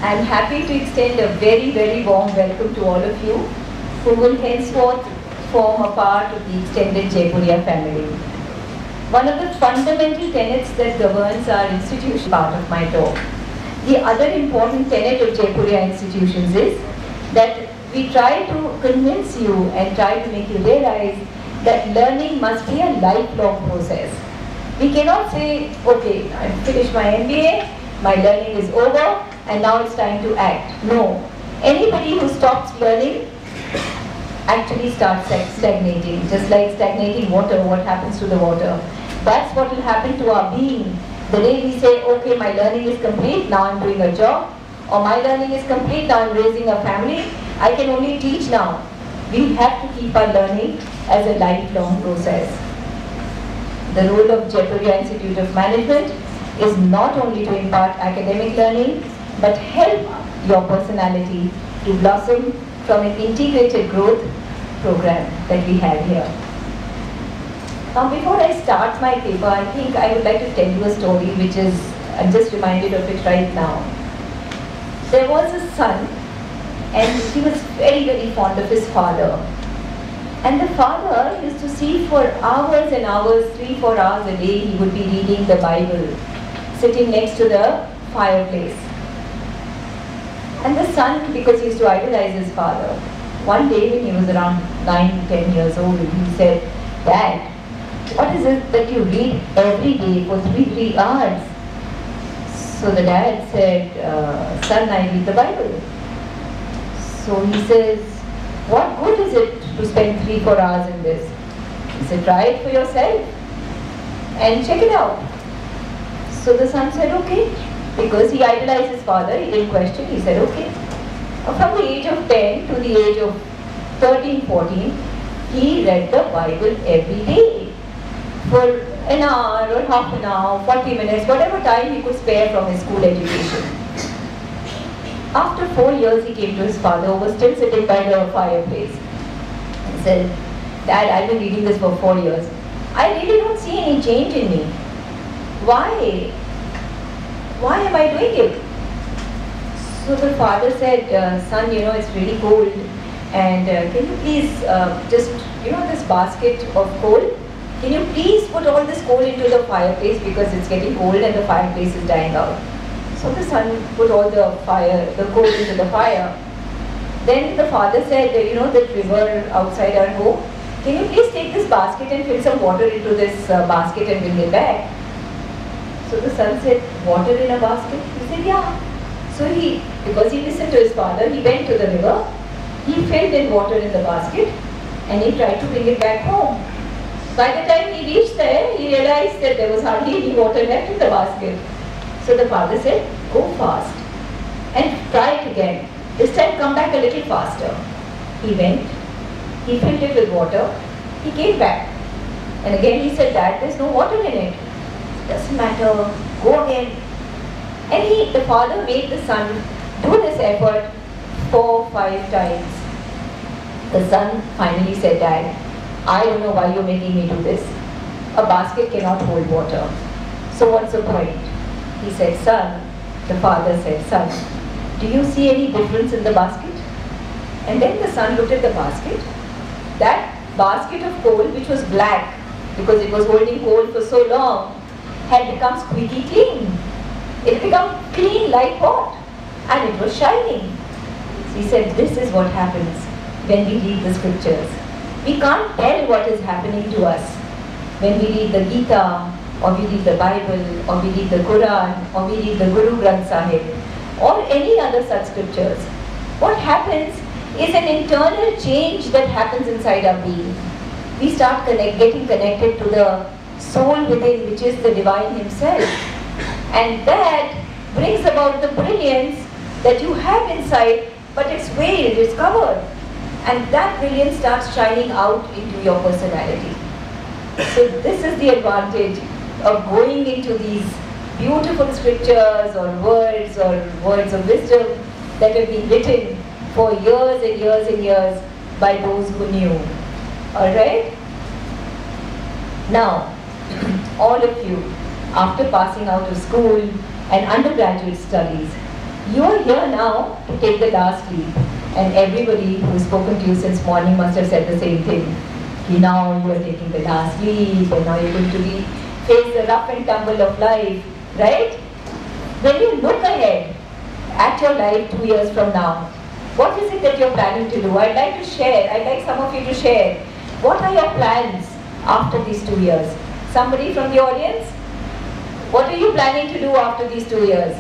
I'm happy to extend a very, very warm welcome to all of you who will henceforth form a part of the extended Jaipuria family. One of the fundamental tenets that governs our institution part of my talk. The other important tenet of Jaipuria institutions is that we try to convince you and try to make you realize that learning must be a lifelong process. We cannot say, okay, I finished my MBA, my learning is over, and now it's time to act. No. Anybody who stops learning actually starts stagnating. Just like stagnating water, what happens to the water? That's what will happen to our being. The day we say, okay, my learning is complete, now I'm doing a job, or my learning is complete, now I'm raising a family, I can only teach now. We have to keep our learning as a lifelong process. The role of Jaipuria Institute of Management is not only to impart academic learning, but help your personality to blossom from an integrated growth program that we have here. Now, before I start my paper, I think I would like to tell you a story which is, I'm just reminded of it right now. There was a son, and he was very, very fond of his father. And the father used to see for hours and hours, 3-4 hours a day, he would be reading the Bible, sitting next to the fireplace. And the son, because he used to idolize his father, one day when he was around 9-10 years old, he said, "Dad, what is it that you read every day for 3 hours?" So the dad said, "Son, I read the Bible." So he says, "What good is it to spend 3-4 hours in this?" He said, "Try it for yourself and check it out." So the son said, "Okay." Because he idolized his father, he didn't question, he said, "Okay." From the age of 10 to the age of 13-14, he read the Bible every day for an hour or half an hour, 40 minutes, whatever time he could spare from his school education. After 4 years, he came to his father, who was still sitting by the fireplace, and said, "Dad, I've been reading this for 4 years. I really don't see any change in me. Why? Why am I doing it?" So the father said, "Son, it's really cold, and can you please just, this basket of coal, can you please put all this coal into the fireplace because it's getting cold and the fireplace is dying out." So the son put all the coal into the fire. Then the father said, "That river outside our home, can you please take this basket and fill some water into this basket and bring it back?" So the son said, "Water in a basket?" He said, "Yeah." So because he listened to his father, he went to the river, he filled in water in the basket, and he tried to bring it back home. By the time he reached there, he realized that there was hardly any water left in the basket. So the father said, "Go fast and try it again. This time come back a little faster." He went, he filled it with water, he came back. And again he said, "Dad, there's no water in it." "Doesn't matter, go again." And the father made the son do this effort 4-5 times. The son finally said, "Dad, I don't know why you're making me do this. A basket cannot hold water. So what's the point?" He said, the father said, "Son, do you see any difference in the basket?" And then the son looked at the basket. That basket of coal, which was black, because it was holding coal for so long, had become squeaky clean. It became clean like what? And it was shining. He said, this is what happens when we read the scriptures. We can't tell what is happening to us when we read the Gita, or we read the Bible, or we read the Quran, or we read the Guru Granth Sahib, or any other such scriptures. What happens is an internal change that happens inside our being. We start getting connected to the soul within, which is the divine himself. And that brings about the brilliance that you have inside, but it's veiled, it's covered. And that brilliance starts shining out into your personality. So this is the advantage of going into these beautiful scriptures or words of wisdom that have been written for years and years and years by those who knew. Alright? Now, all of you, after passing out of school and undergraduate studies, You are here now to take the last leap. And everybody who has spoken to you since morning must have said the same thing. Now you are taking the last leap and now you're going to face the rough and tumble of life, right? When you look ahead at your life 2 years from now, what is it that you're planning to do? I'd like to share, I'd like some of you to share. What are your plans after these 2 years? Somebody from the audience? What are you planning to do after these 2 years?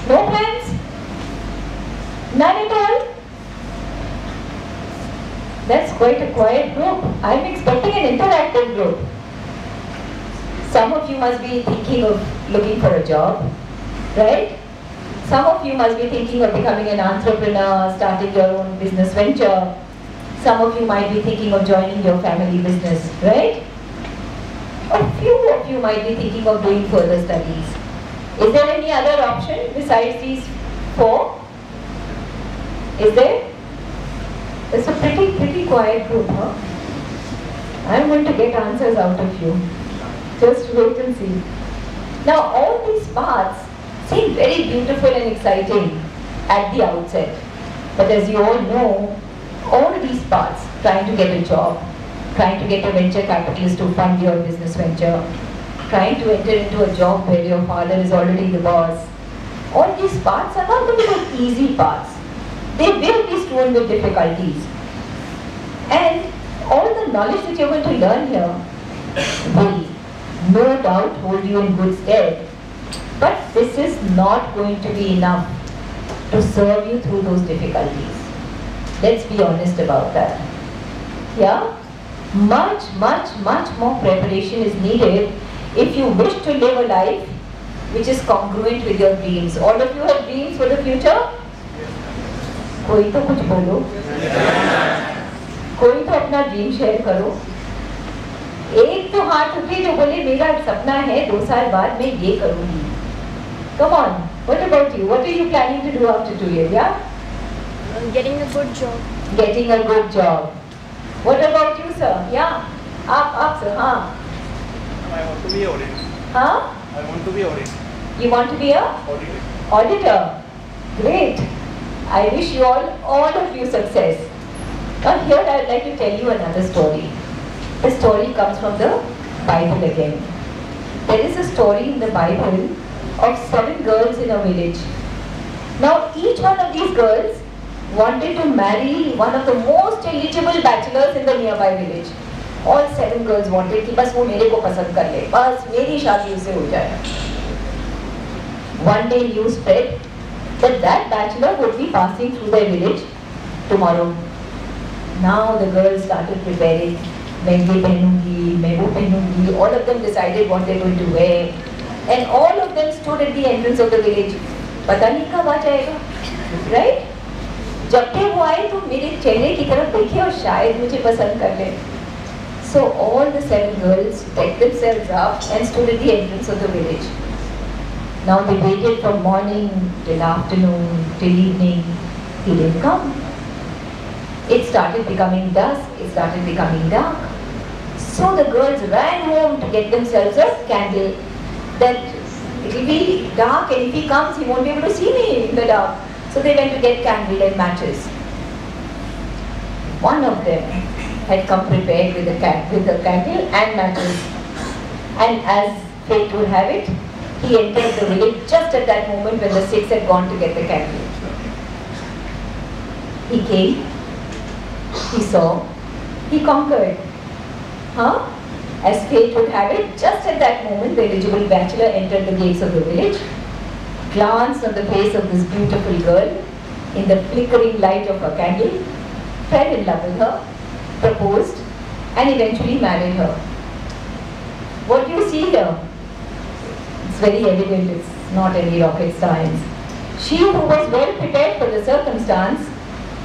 No plans? None at all? That's quite a quiet group. I'm expecting an interactive group. Some of you must be thinking of looking for a job, right? Some of you must be thinking of becoming an entrepreneur, starting your own business venture. Some of you might be thinking of joining your family business, right? A few of you might be thinking of doing further studies. Is there any other option besides these 4? Is there? It's a pretty quiet group, huh? I'm going to get answers out of you. Just wait and see. Now all these paths seem very beautiful and exciting at the outset. But as you all know, all these paths, trying to get a job, trying to get a venture capitalist to fund your business venture, trying to enter into a job where your father is already the boss, all these paths are not going to be easy paths. They will be strewn with difficulties. And all the knowledge that you're going to learn here will no doubt hold you in good stead. But this is not going to be enough to serve you through those difficulties. Let's be honest about that. Yeah? Much more preparation is needed if you wish to live a life which is congruent with your dreams. All of you have dreams for the future? कोई तो कुछ बोलो, कोई तो अपना dream share करो. एक तो हाथ उठे जो बोले मेरा सपना है 2 साल बाद मैं ये करूँगी. Come on, what about you? What are you planning to do after 2 years? Yeah? Getting a good job. Getting a good job. What about you, sir? Yeah? Up, sir. हाँ. I want to be auditor. Huh? I want to be auditor. You want to be a Auditor. auditor? Great. I wish you all of you success. Now here I would like to tell you another story. The story comes from the Bible again. There is a story in the Bible of 7 girls in a village. Now each one of these girls wanted to marry one of the most eligible bachelors in the nearby village. All 7 girls wanted कि बस वो मेरे को पसंद कर ले, बस मेरी शादी उससे हो जाए. One day news spread that bachelor would be passing through their village tomorrow. Now the girls started preparing. मैं ये पहनूंगी, मैं वो पहनूंगी. All of them decided what they're going to wear, and all of them stood at the entrance of the village. पता नहीं कब आ जाएगा, right? जब भी वो आए तो मेरे चेहरे की तरफ देखे और शायद मुझे पसंद कर ले. So all the 7 girls decked themselves up and stood at the entrance of the village. Now they waited from morning till afternoon till evening. He didn't come. It started becoming dusk. It started becoming dark. So the girls ran home to get themselves a candle. That it will be dark, and if he comes, he won't be able to see me in the dark. So they went to get candle and matches. One of them had come prepared with a candle and matches. And as fate would have it, he entered the village just at that moment when the 6 had gone to get the candle. He came, he saw, he conquered. Huh? As fate would have it, just at that moment the eligible bachelor entered the gates of the village, glanced on the face of this beautiful girl in the flickering light of her candle, fell in love with her, proposed, and eventually married her. What do you see here? It's very evident, it's not any rocket science. She who was well prepared for the circumstance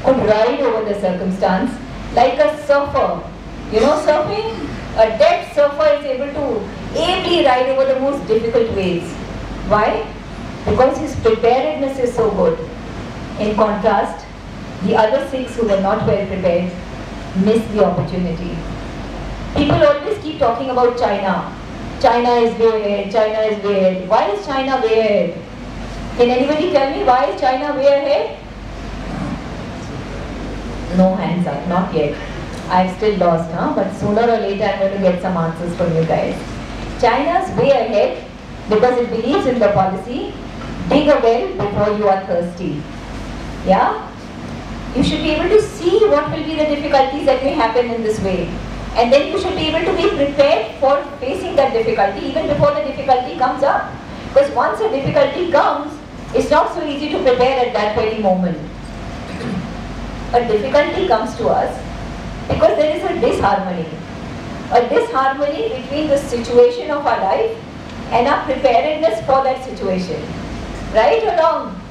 could ride over the circumstance like a surfer. You know surfing? A depth surfer is able to ably ride over the most difficult waves. Why? Because his preparedness is so good. In contrast, the other 6 who were not well prepared missed the opportunity. People always keep talking about China. China is way ahead, China is way ahead. Why is China way ahead? Can anybody tell me why is China way ahead? No hands up, not yet. I've still lost, huh? But sooner or later I'm going to get some answers from you guys. China's way ahead because it believes in the policy, dig a well before you are thirsty. Yeah? You should be able to see what will be the difficulties that may happen in this way. And then you should be able to be prepared for facing that difficulty even before the difficulty comes up. Because once a difficulty comes, it's not so easy to prepare at that very moment. A difficulty comes to us because there is a disharmony. A disharmony between the situation of our life and our preparedness for that situation. Right or wrong?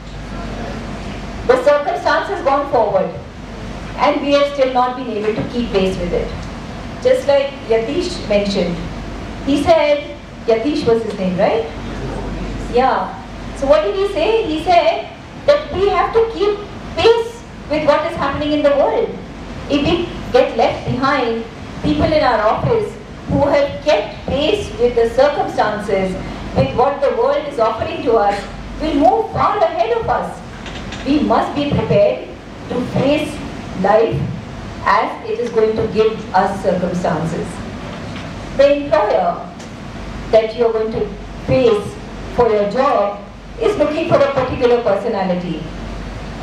The circumstance has gone forward and we have still not been able to keep pace with it. Just like Yatish mentioned. He said, Yatish was his name, right? Yeah. So what did he say? He said that we have to keep pace with what is happening in the world. If we get left behind, people in our office who have kept pace with the circumstances, with what the world is offering to us, will move far ahead of us. We must be prepared to face life as it is going to give us circumstances. The employer that you are going to face for your job is looking for a particular personality.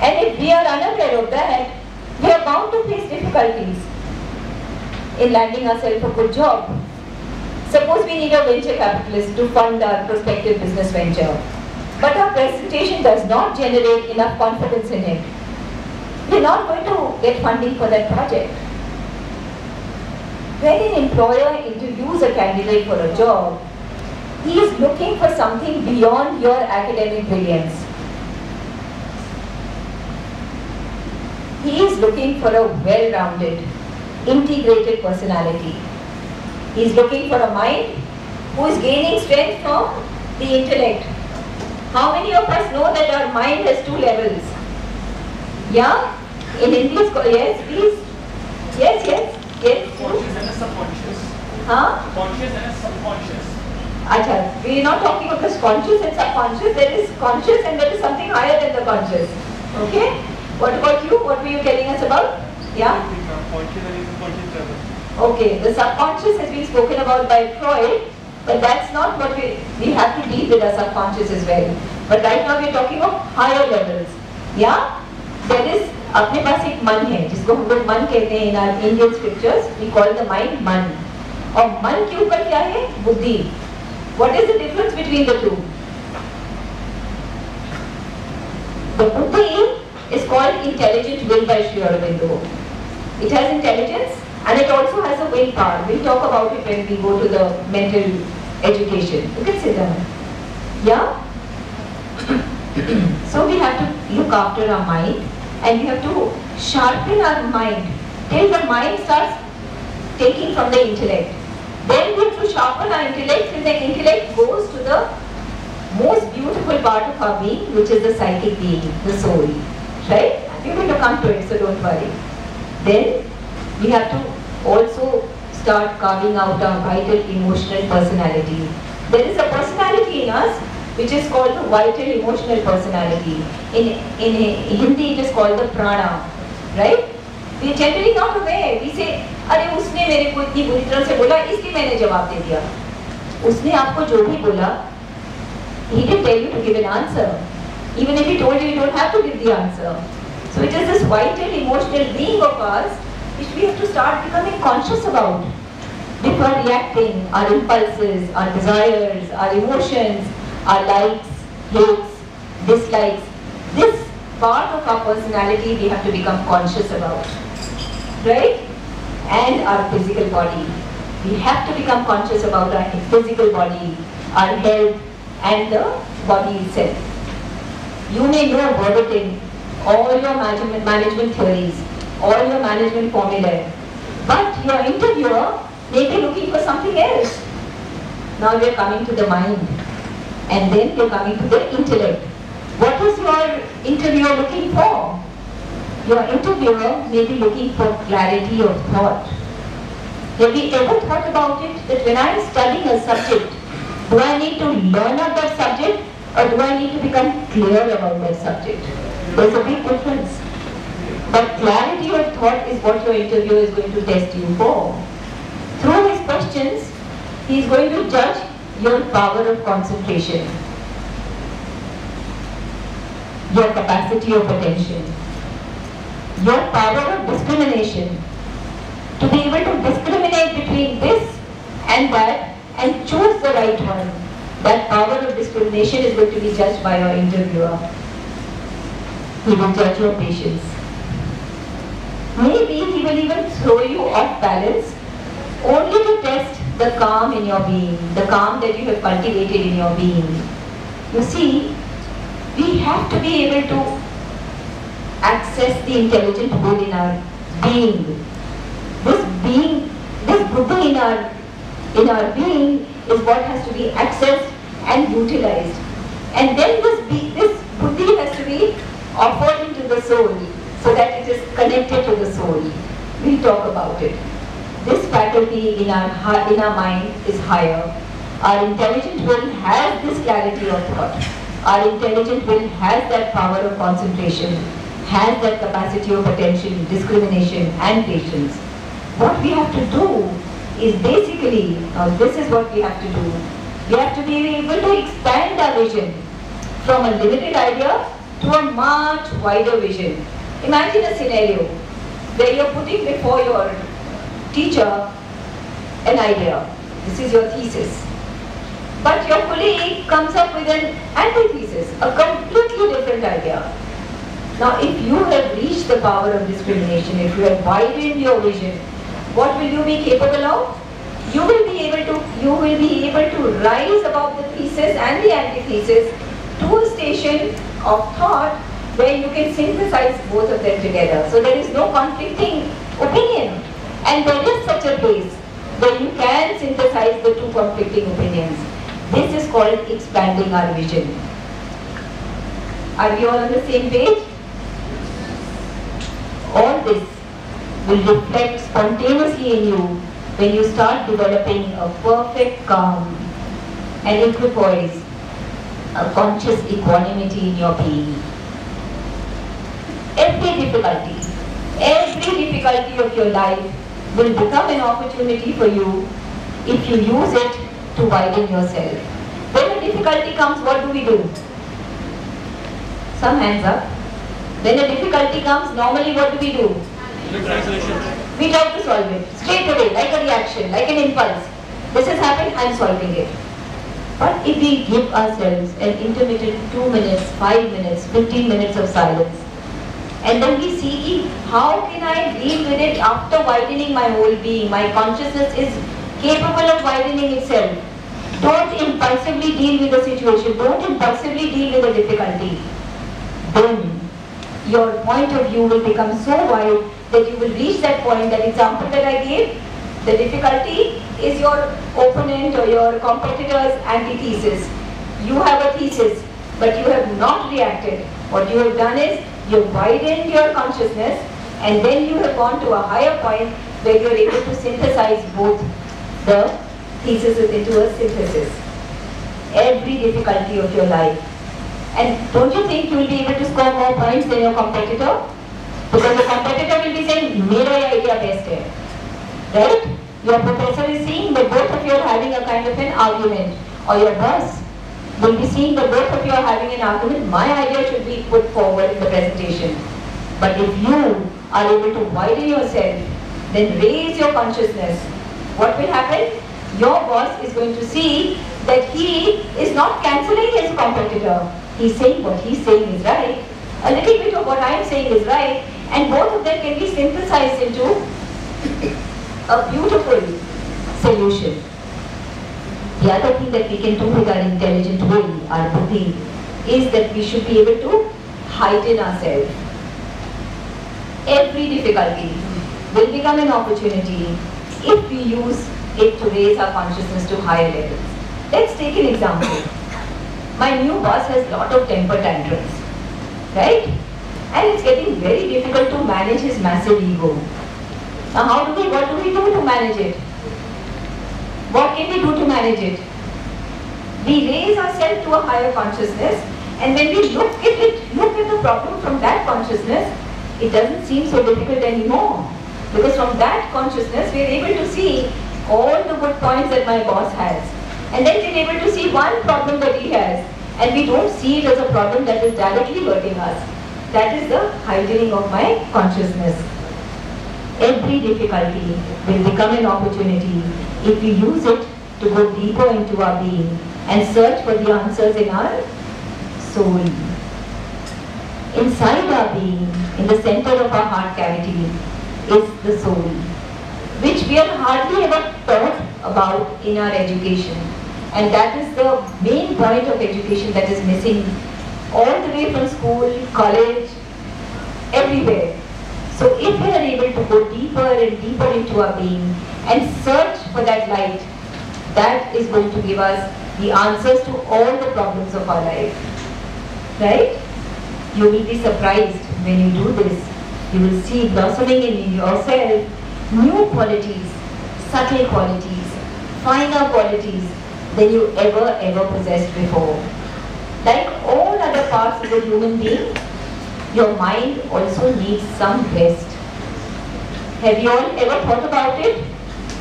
And if we are unaware of that, we are bound to face difficulties in landing ourselves a good job. Suppose we need a venture capitalist to fund our prospective business venture, but our presentation does not generate enough confidence in it. We are not going to get funding for that project. When an employer interviews a candidate for a job, he is looking for something beyond your academic brilliance. He is looking for a well-rounded, integrated personality. He is looking for a mind who is gaining strength from the intellect. How many of us know that our mind has two levels? Yeah? In English, yes, please. Yes, yes, yes. Conscious and a subconscious. Huh? Conscious and a subconscious. Acha, we are not talking about this conscious and subconscious. There is conscious and there is something higher than the conscious. Okay? What about you? What were you telling us about? Yeah? Conscious and subconscious level. Okay, the subconscious has been spoken about by Freud, but that's not what we have to deal with our subconscious as well. But right now we are talking of higher levels. Yeah? There is, अपने पास एक मन है जिसको हम लोग मन कहते हैं in our Indian scriptures. We call the mind मन. और मन के ऊपर क्या है? बुद्धि. What is the difference between the two? The buddhi is called intelligent will by Sri Aurobindo. It has intelligence and it also has a willpower. We'll talk about it when we go to the mental education. You can sit down. Yeah? So we have to look after our mind and we have to sharpen our mind till the mind starts taking from the intellect. Then we have to sharpen our intellect till the intellect goes to the most beautiful part of our being, which is the psychic being, the soul. Right? We're going to come to it, so don't worry. Then we have to also start carving out our vital emotional personality. There is a personality in us which is called the vital emotional personality. In Hindi it is called the prana. Right? We are generally not aware. We say, अरे उसने मेरे को इतनी बुरी तरह से बोला इसलिए मैंने जवाब दे दिया. उसने आपको जो भी बोला, he didn't tell you to give an answer. Even if he told you, you don't have to give the answer. So it is this vital emotional being of ours which we have to start becoming conscious about. Before reacting, our impulses, our desires, our emotions, our likes, hates, dislikes, this part of our personality we have to become conscious about. Right? And our physical body. We have to become conscious about our physical body, our health, and the body itself. You may know verbatim all your management theories, all your management formulae, but your interviewer may be looking for something else. Now we are coming to the mind, and then we are coming to the intellect. What is your interviewer looking for? Your interviewer may be looking for clarity of thought. Have you ever thought about it that when I am studying a subject, do I need to learn of that subject or do I need to become clear about that subject? There's a big difference. But clarity of thought is what your interviewer is going to test you for. Through his questions, he is going to judge your power of concentration, your capacity of attention, your power of discrimination, to be able to discriminate between this and that and choose the right one. That power of discrimination is going to be judged by your interviewer. He will judge your patience. Maybe he will even throw you off balance only to test the calm in your being, the calm that you have cultivated in your being. You see, we have to be able to access the intelligent will in our being. This buddhi in our being is what has to be accessed and utilized. And then this buddhi has to be offered into the soul so that it is connected to the soul. We'll talk about it. This faculty in our mind is higher. Our intelligent will has this clarity of thought. Our intelligent will has that power of concentration, has that capacity of attention, discrimination and patience. What we have to do is basically, this is what we have to do. We have to be able to expand our vision from a limited idea to a much wider vision. Imagine a scenario where you're putting before your teacher an idea. This is your thesis. But your colleague comes up with an antithesis, a completely different idea. Now if you have reached the power of discrimination, if you have widened your vision, what will you be capable of? You will be able to rise above the thesis and the antithesis to a station of thought where you can synthesize both of them together. So there is no conflicting opinion. And there is such a place where you can synthesize the two conflicting opinions. This is called expanding our vision. Are we all on the same page? All this will reflect spontaneously in you when you start developing a perfect calm, an equipoise, a conscious equanimity in your being. Every difficulty of your life will become an opportunity for you if you use it to widen yourself. When a difficulty comes, what do? Some hands up. When a difficulty comes, normally what do? We try to solve it straight away, like a reaction, like an impulse. This has happened, I am solving it. But if we give ourselves an intermittent 2 minutes, 5 minutes, 15 minutes of silence, and then we see how can I deal with it after widening my whole being. My consciousness is capable of widening itself. Don't impulsively deal with the situation. Don't impulsively deal with the difficulty. Then your point of view will become so wide that you will reach that point. That example that I gave, the difficulty is your opponent or your competitor's antithesis. You have a thesis, but you have not reacted. What you have done is you have widened your consciousness, and then you have gone to a higher point where you are able to synthesize both the theses into a synthesis. Every difficulty of your life. And don't you think you will be able to score more points than your competitor? Because the competitor will be saying, "Mera ye idea best hai." Right? Your professor is seeing that both of you are having a kind of an argument, or your boss will be seeing that both of you are having an argument. My idea should be put forward in the presentation. But if you are able to widen yourself, then raise your consciousness, what will happen? Your boss is going to see that he is not cancelling his competitor. He's saying what he's saying is right. A little bit of what I am saying is right, and both of them can be synthesized into a beautiful solution. The other thing that we can do with our intelligent will, our buddhi, is that we should be able to heighten ourselves. Every difficulty will become an opportunity if we use it to raise our consciousness to higher levels. Let's take an example. My new boss has a lot of temper tantrums, right? And it's getting very difficult to manage his massive ego. Now what do we do to manage it? What can we do to manage it? We raise ourselves to a higher consciousness, and when we look at it, look at the problem from that consciousness, it doesn't seem so difficult anymore. Because from that consciousness, we are able to see all the good points that my boss has. And then we are able to see one problem that he has. And we don't see it as a problem that is directly hurting us. That is the heightening of my consciousness. Every difficulty will become an opportunity if we use it to go deeper into our being and search for the answers in our soul. Inside our being, in the center of our heart cavity, is the soul, which we are hardly ever taught about in our education. And that is the main point of education that is missing all the way from school, college, everywhere. So if we are able to go deeper and deeper into our being and search for that light, that is going to give us the answers to all the problems of our life. Right? You will be surprised when you do this. You will see blossoming in yourself new qualities, subtle qualities, finer qualities than you ever possessed before. Like all other parts of the human being, your mind also needs some rest. Have you all ever thought about it?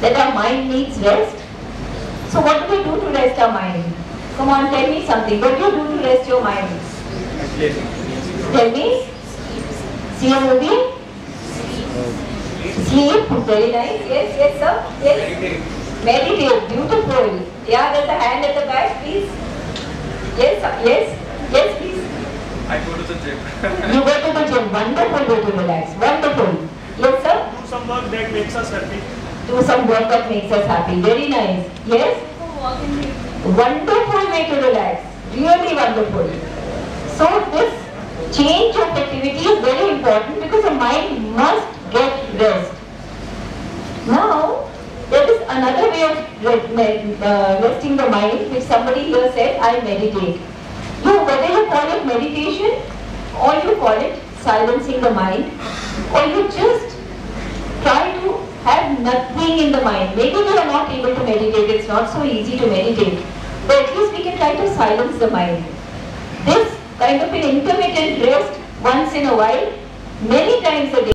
That our mind needs rest? So what do we do to rest our mind? Come on, tell me something. What do you do to rest your mind? Tell me. See a movie? Sleep. Very nice. Yes, sir. Yes. Meditate. Beautiful. Yeah, there's a hand at the back, please. Yes, please. I go to the gym. You go to the gym. Wonderful way to relax. Wonderful. Yes, sir? Do some work that makes us happy. Do some work that makes us happy. Very nice. Yes? Wonderful way to relax. Really wonderful. So this change of activity is very important because the mind must get rest. Now, there is another way of resting the mind, which somebody here said, I meditate. Whether you call it meditation, or you call it silencing the mind, or you just try to have nothing in the mind. Maybe we are not able to meditate, it's not so easy to meditate, but at least we can try to silence the mind. This kind of an intermittent rest once in a while, many times a day,